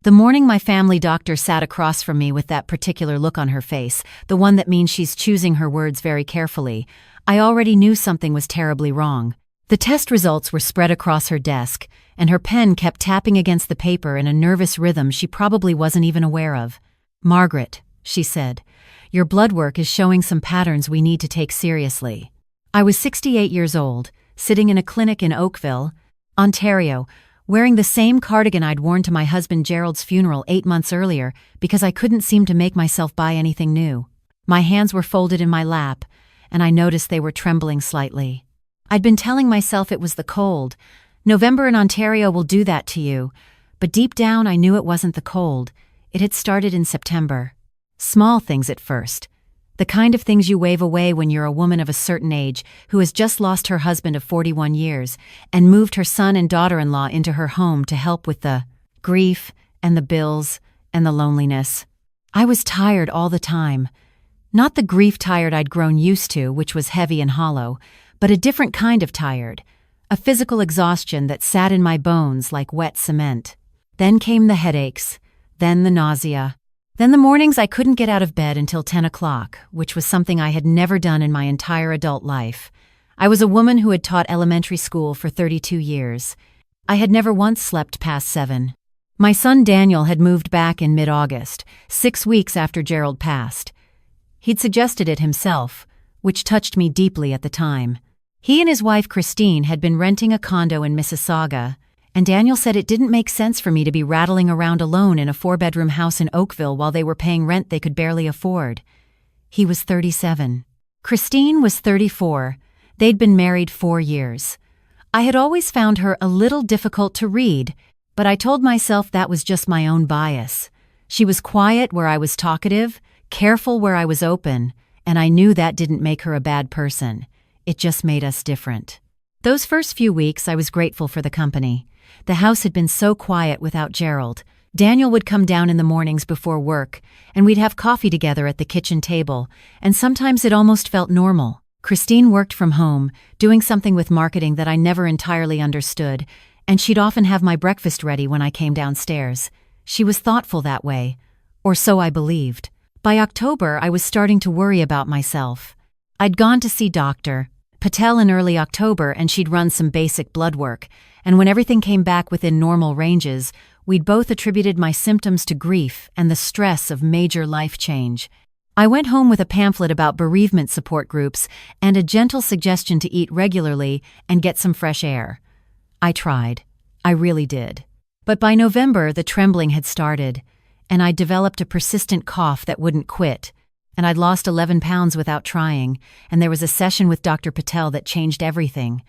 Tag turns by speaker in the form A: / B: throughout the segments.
A: The morning my family doctor sat across from me with that particular look on her face, the one that means she's choosing her words very carefully, I already knew something was terribly wrong. The test results were spread across her desk, and her pen kept tapping against the paper in a nervous rhythm she probably wasn't even aware of. "Margaret," she said, "your blood work is showing some patterns we need to take seriously." I was 68 years old, sitting in a clinic in Oakville, Ontario, wearing the same cardigan I'd worn to my husband Gerald's funeral 8 months earlier because I couldn't seem to make myself buy anything new. My hands were folded in my lap, and I noticed they were trembling slightly. I'd been telling myself it was the cold. November in Ontario will do that to you. But deep down I knew it wasn't the cold. It had started in September. Small things at first. The kind of things you wave away when you're a woman of a certain age who has just lost her husband of 41 years and moved her son and daughter-in-law into her home to help with the grief and the bills and the loneliness. I was tired all the time. Not the grief tired I'd grown used to, which was heavy and hollow, but a different kind of tired. A physical exhaustion that sat in my bones like wet cement. Then came the headaches, then the nausea. Then the mornings I couldn't get out of bed until 10 o'clock, which was something I had never done in my entire adult life. I was a woman who had taught elementary school for 32 years. I had never once slept past 7. My son Daniel had moved back in mid-August, 6 weeks after Gerald passed. He'd suggested it himself, which touched me deeply at the time. He and his wife Christine had been renting a condo in Mississauga, and Daniel said it didn't make sense for me to be rattling around alone in a 4-bedroom house in Oakville while they were paying rent they could barely afford. He was 37. Christine was 34. They'd been married 4 years. I had always found her a little difficult to read, but I told myself that was just my own bias. She was quiet where I was talkative, careful where I was open, and I knew that didn't make her a bad person. It just made us different. Those first few weeks I was grateful for the company. The house had been so quiet without Gerald. Daniel would come down in the mornings before work, and we'd have coffee together at the kitchen table, and sometimes it almost felt normal. Christine worked from home, doing something with marketing that I never entirely understood, and she'd often have my breakfast ready when I came downstairs. She was thoughtful that way, or so I believed. By October, I was starting to worry about myself. I'd gone to see Dr. Patel in early October, and she'd run some basic blood work, and when everything came back within normal ranges, we'd both attributed my symptoms to grief and the stress of major life change. I went home with a pamphlet about bereavement support groups and a gentle suggestion to eat regularly and get some fresh air. I tried. I really did. But by November, the trembling had started, and I'd developed a persistent cough that wouldn't quit, and I'd lost 11 pounds without trying, and there was a session with Dr. Patel that changed everything.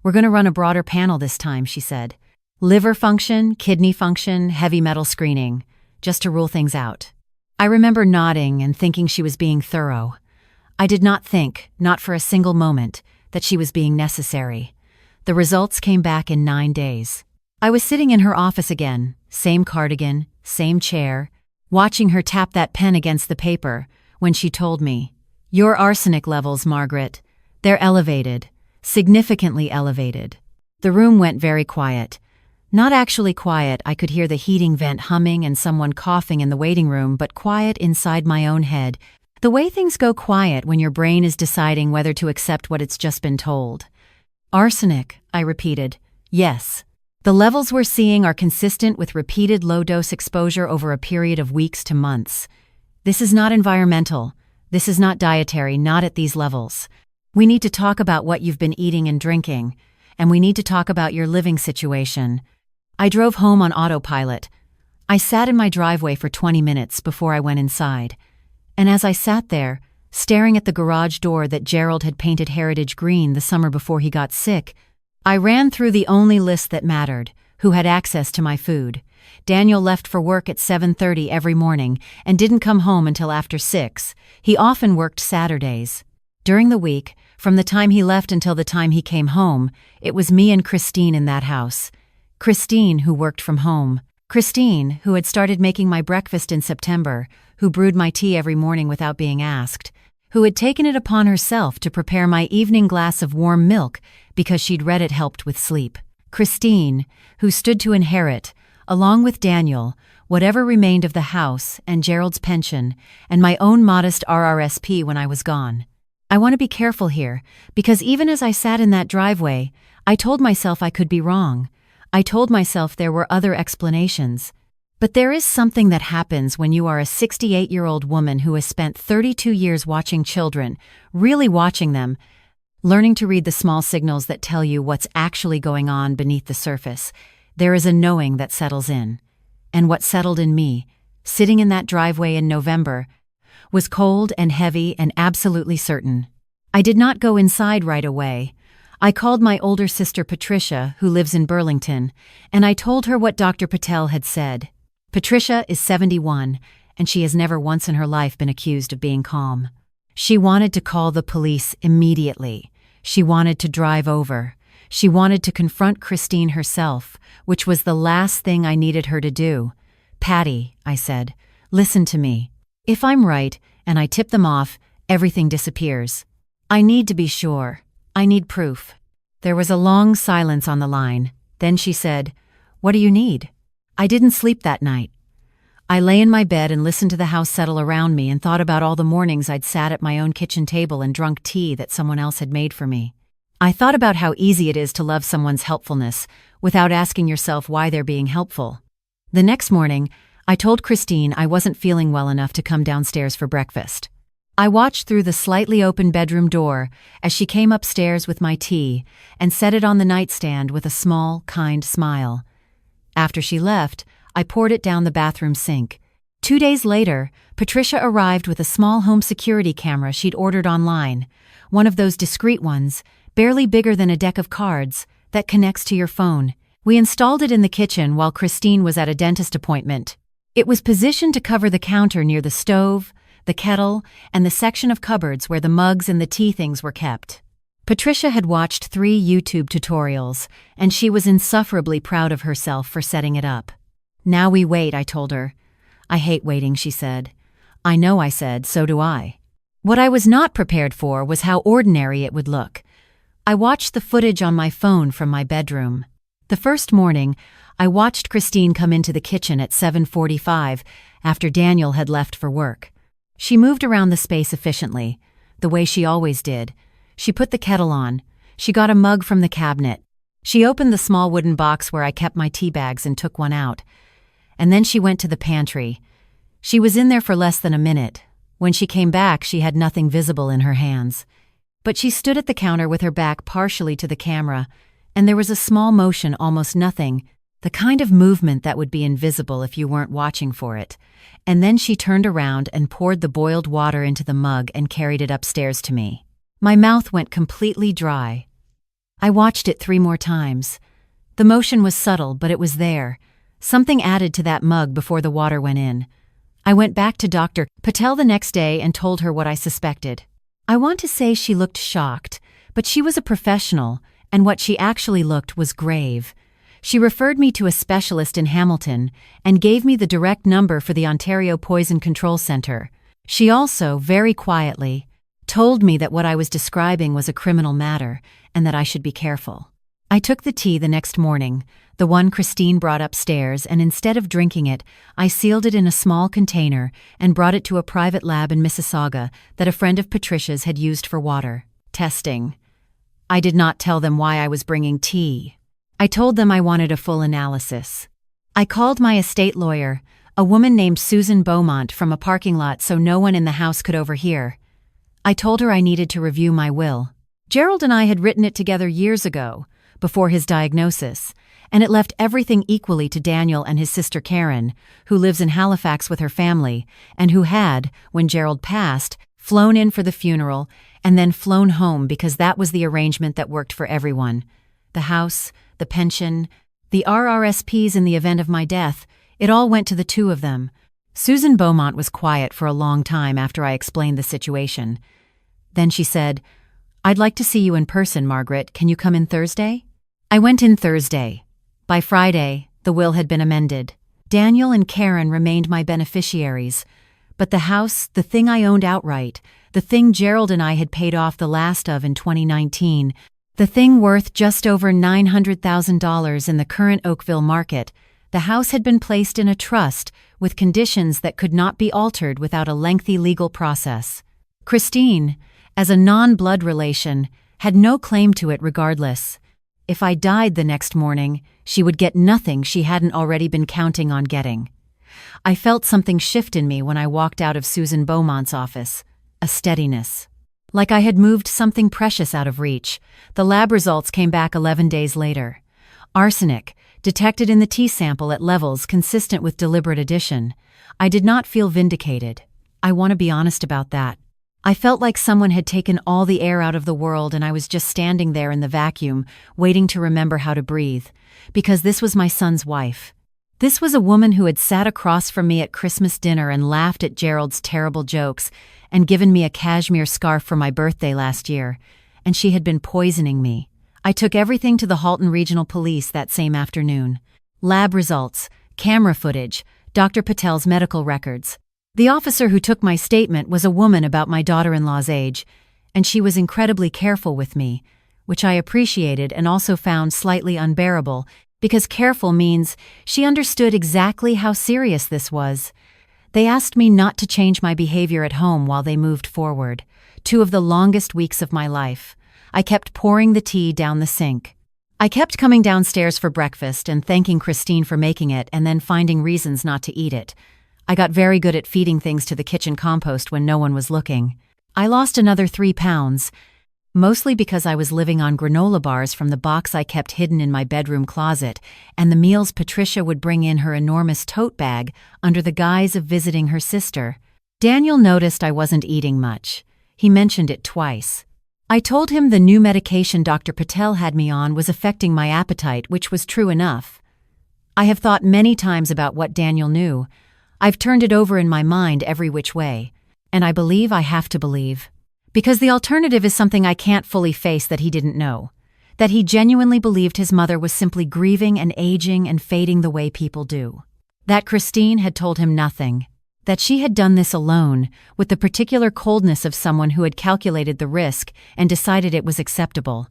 A: "We're going to run a broader panel this time," she said. "Liver function, kidney function, heavy metal screening, just to rule things out." I remember nodding and thinking she was being thorough. I did not think, not for a single moment, that she was being necessary. The results came back in 9 days. I was sitting in her office again, same cardigan, same chair, watching her tap that pen against the paper, when she told me, "Your arsenic levels, Margaret, they're elevated, significantly elevated." The room went very quiet. Not actually quiet, I could hear the heating vent humming and someone coughing in the waiting room, but quiet inside my own head. The way things go quiet when your brain is deciding whether to accept what it's just been told. "Arsenic," I repeated. "Yes. The levels we're seeing are consistent with repeated low-dose exposure over a period of weeks to months. This is not environmental. This is not dietary, not at these levels. We need to talk about what you've been eating and drinking, and we need to talk about your living situation." I drove home on autopilot. I sat in my driveway for 20 minutes before I went inside. And as I sat there, staring at the garage door that Gerald had painted heritage green the summer before he got sick, I ran through the only list that mattered: who had access to my food. Daniel left for work at 7:30 every morning and didn't come home until after 6. He often worked Saturdays. During the week, from the time he left until the time he came home, it was me and Christine in that house. Christine, who worked from home. Christine, who had started making my breakfast in September, who brewed my tea every morning without being asked, who had taken it upon herself to prepare my evening glass of warm milk because she'd read it helped with sleep. Christine, who stood to inherit, along with Daniel, whatever remained of the house and Gerald's pension, and my own modest RRSP when I was gone. I want to be careful here, because even as I sat in that driveway, I told myself I could be wrong. I told myself there were other explanations. But there is something that happens when you are a 68-year-old woman who has spent 32 years watching children, really watching them, learning to read the small signals that tell you what's actually going on beneath the surface. There is a knowing that settles in. And what settled in me, sitting in that driveway in November, was cold and heavy and absolutely certain. I did not go inside right away. I called my older sister Patricia, who lives in Burlington, and I told her what Dr. Patel had said. Patricia is 71, and she has never once in her life been accused of being calm. She wanted to call the police immediately. She wanted to drive over. She wanted to confront Christine herself, which was the last thing I needed her to do. "Patty," I said, "listen to me. If I'm right, and I tip them off, everything disappears. I need to be sure. I need proof." There was a long silence on the line. Then she said, "What do you need?" I didn't sleep that night. I lay in my bed and listened to the house settle around me and thought about all the mornings I'd sat at my own kitchen table and drunk tea that someone else had made for me. I thought about how easy it is to love someone's helpfulness without asking yourself why they're being helpful. The next morning, I told Christine I wasn't feeling well enough to come downstairs for breakfast. I watched through the slightly open bedroom door as she came upstairs with my tea and set it on the nightstand with a small, kind smile. After she left, I poured it down the bathroom sink. 2 days later, Patricia arrived with a small home security camera she'd ordered online, one of those discreet ones, barely bigger than a deck of cards, that connects to your phone. We installed it in the kitchen while Christine was at a dentist appointment. It was positioned to cover the counter near the stove, the kettle, and the section of cupboards where the mugs and the tea things were kept. Patricia had watched 3 YouTube tutorials, and she was insufferably proud of herself for setting it up. "Now we wait," I told her. "I hate waiting," she said. "I know," I said, "so do I." What I was not prepared for was how ordinary it would look. I watched the footage on my phone from my bedroom. The first morning, I watched Christine come into the kitchen at 7:45 after Daniel had left for work. She moved around the space efficiently, the way she always did. She put the kettle on. She got a mug from the cabinet. She opened the small wooden box where I kept my tea bags and took one out. And then she went to the pantry. She was in there for less than a minute. When she came back, she had nothing visible in her hands. But she stood at the counter with her back partially to the camera, and there was a small motion, almost nothing, the kind of movement that would be invisible if you weren't watching for it. And then she turned around and poured the boiled water into the mug and carried it upstairs to me. My mouth went completely dry. I watched it 3 more times. The motion was subtle, but it was there. Something added to that mug before the water went in. I went back to Dr. Patel the next day and told her what I suspected. I want to say she looked shocked, but she was a professional, and what she actually looked was grave. She referred me to a specialist in Hamilton and gave me the direct number for the Ontario Poison Control Centre. She also, very quietly, told me that what I was describing was a criminal matter and that I should be careful. I took the tea the next morning, the one Christine brought upstairs, and instead of drinking it, I sealed it in a small container and brought it to a private lab in Mississauga that a friend of Patricia's had used for water testing. I did not tell them why I was bringing tea. I told them I wanted a full analysis. I called my estate lawyer, a woman named Susan Beaumont, from a parking lot so no one in the house could overhear. I told her I needed to review my will. Gerald and I had written it together years ago, before his diagnosis, and it left everything equally to Daniel and his sister Karen, who lives in Halifax with her family, and who had, when Gerald passed, flown in for the funeral and then flown home because that was the arrangement that worked for everyone. The house, the pension, the RRSPs in the event of my death, it all went to the 2 of them. Susan Beaumont was quiet for a long time after I explained the situation. Then she said, "I'd like to see you in person, Margaret. Can you come in Thursday?" I went in Thursday. By Friday, the will had been amended. Daniel and Karen remained my beneficiaries, but the house, the thing I owned outright, the thing Gerald and I had paid off the last of in 2019, the thing worth just over $900,000 in the current Oakville market, the house had been placed in a trust with conditions that could not be altered without a lengthy legal process. Christine, as a non-blood relation, had no claim to it regardless. If I died the next morning, she would get nothing she hadn't already been counting on getting. I felt something shift in me when I walked out of Susan Beaumont's office, a steadiness. Like I had moved something precious out of reach. The lab results came back 11 days later. Arsenic, detected in the tea sample at levels consistent with deliberate addition. I did not feel vindicated. I want to be honest about that. I felt like someone had taken all the air out of the world and I was just standing there in the vacuum, waiting to remember how to breathe. Because this was my son's wife. This was a woman who had sat across from me at Christmas dinner and laughed at Gerald's terrible jokes and given me a cashmere scarf for my birthday last year. And she had been poisoning me. I took everything to the Halton Regional Police that same afternoon. Lab results, camera footage, Dr. Patel's medical records. The officer who took my statement was a woman about my daughter-in-law's age, and she was incredibly careful with me, which I appreciated and also found slightly unbearable, because careful means she understood exactly how serious this was. They asked me not to change my behavior at home while they moved forward, 2 of the longest weeks of my life. I kept pouring the tea down the sink. I kept coming downstairs for breakfast and thanking Christine for making it and then finding reasons not to eat it. I got very good at feeding things to the kitchen compost when no one was looking. I lost another 3 pounds, mostly because I was living on granola bars from the box I kept hidden in my bedroom closet, and the meals Patricia would bring in her enormous tote bag under the guise of visiting her sister. Daniel noticed I wasn't eating much. He mentioned it twice. I told him the new medication Dr. Patel had me on was affecting my appetite, which was true enough. I have thought many times about what Daniel knew. I've turned it over in my mind every which way, and I believe I have to believe. Because the alternative is something I can't fully face that he didn't know. That he genuinely believed his mother was simply grieving and aging and fading the way people do. That Christine had told him nothing. That she had done this alone, with the particular coldness of someone who had calculated the risk and decided it was acceptable.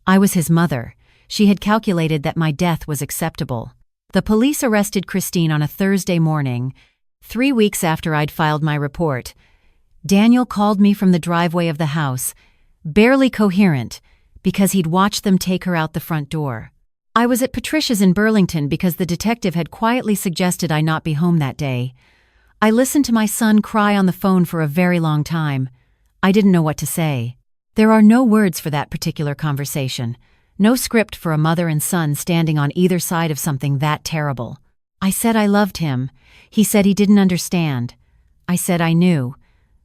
A: I was his mother. She had calculated that my death was acceptable. The police arrested Christine on a Thursday morning, 3 weeks after I'd filed my report. Daniel called me from the driveway of the house, barely coherent, because he'd watched them take her out the front door. I was at Patricia's in Burlington because the detective had quietly suggested I not be home that day. I listened to my son cry on the phone for a very long time. I didn't know what to say. There are no words for that particular conversation. No script for a mother and son standing on either side of something that terrible. I said I loved him. He said he didn't understand. I said I knew.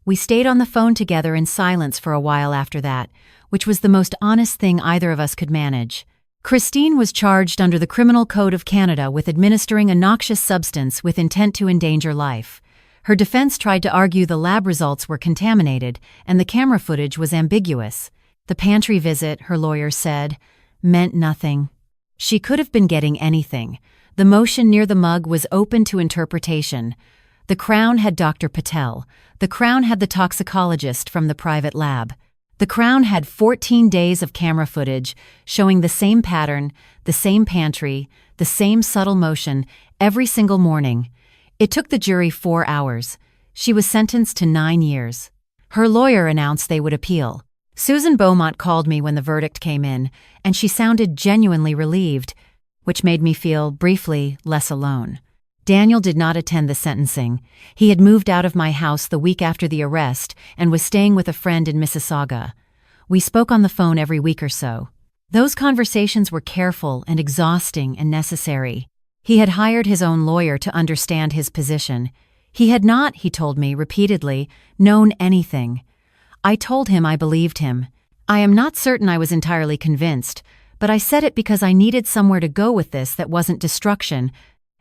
A: We stayed on the phone together in silence for a while after that, which was the most honest thing either of us could manage. Christine was charged under the Criminal Code of Canada with administering a noxious substance with intent to endanger life. Her defense tried to argue the lab results were contaminated and the camera footage was ambiguous. The pantry visit, her lawyer said, meant nothing. She could have been getting anything. The motion near the mug was open to interpretation. The Crown had Dr. Patel. The Crown had the toxicologist from the private lab. The Crown had 14 days of camera footage showing the same pattern, the same pantry, the same subtle motion every single morning. It took the jury 4 hours. She was sentenced to 9 years. Her lawyer announced they would appeal. Susan Beaumont called me when the verdict came in, and she sounded genuinely relieved, which made me feel, briefly, less alone. Daniel did not attend the sentencing. He had moved out of my house the week after the arrest and was staying with a friend in Mississauga. We spoke on the phone every week or so. Those conversations were careful and exhausting and necessary. He had hired his own lawyer to understand his position. He had not, he told me repeatedly, known anything. I told him I believed him. I am not certain I was entirely convinced, but I said it because I needed somewhere to go with this that wasn't destruction,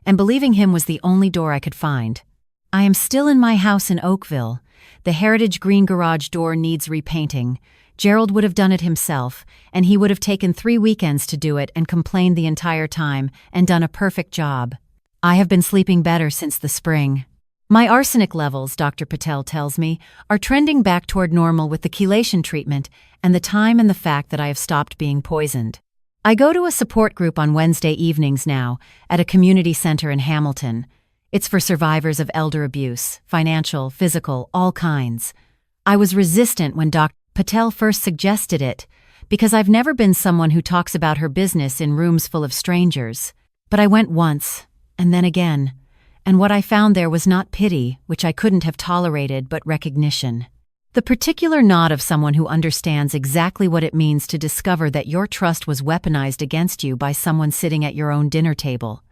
A: and believing him was the only door I could find. I am still in my house in Oakville. The Heritage Green garage door needs repainting. Gerald would have done it himself, and he would have taken 3 weekends to do it and complained the entire time and done a perfect job. I have been sleeping better since the spring. My arsenic levels, Dr. Patel tells me, are trending back toward normal with the chelation treatment and the time and the fact that I have stopped being poisoned. I go to a support group on Wednesday evenings now, at a community center in Hamilton. It's for survivors of elder abuse, financial, physical, all kinds. I was resistant when Dr. Patel first suggested it, because I've never been someone who talks about her business in rooms full of strangers. But I went once, and then again, and what I found there was not pity, which I couldn't have tolerated, but recognition. The particular nod of someone who understands exactly what it means to discover that your trust was weaponized against you by someone sitting at your own dinner table.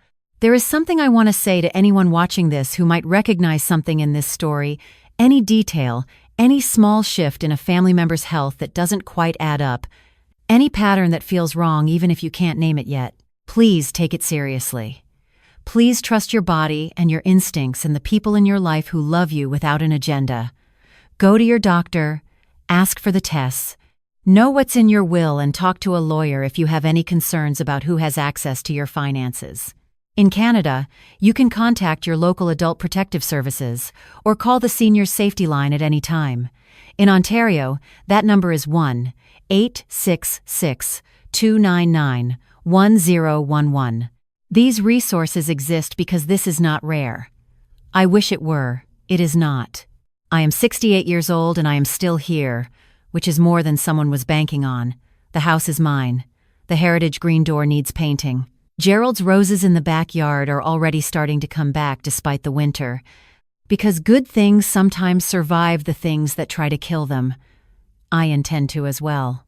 A: There is something I want to say to anyone watching this who might recognize something in this story, any detail, any small shift in a family member's health that doesn't quite add up, any pattern that feels wrong even if you can't name it yet. Please take it seriously. Please trust your body and your instincts and the people in your life who love you without an agenda. Go to your doctor, ask for the tests, know what's in your will, and talk to a lawyer if you have any concerns about who has access to your finances. In Canada, you can contact your local adult protective services or call the Seniors Safety Line at any time. In Ontario, that number is 1-866-299-1011. These resources exist because this is not rare. I wish it were. It is not. I am 68 years old and I am still here, which is more than someone was banking on. The house is mine. The heritage green door needs painting. Gerald's roses in the backyard are already starting to come back despite the winter, because good things sometimes survive the things that try to kill them. I intend to as well.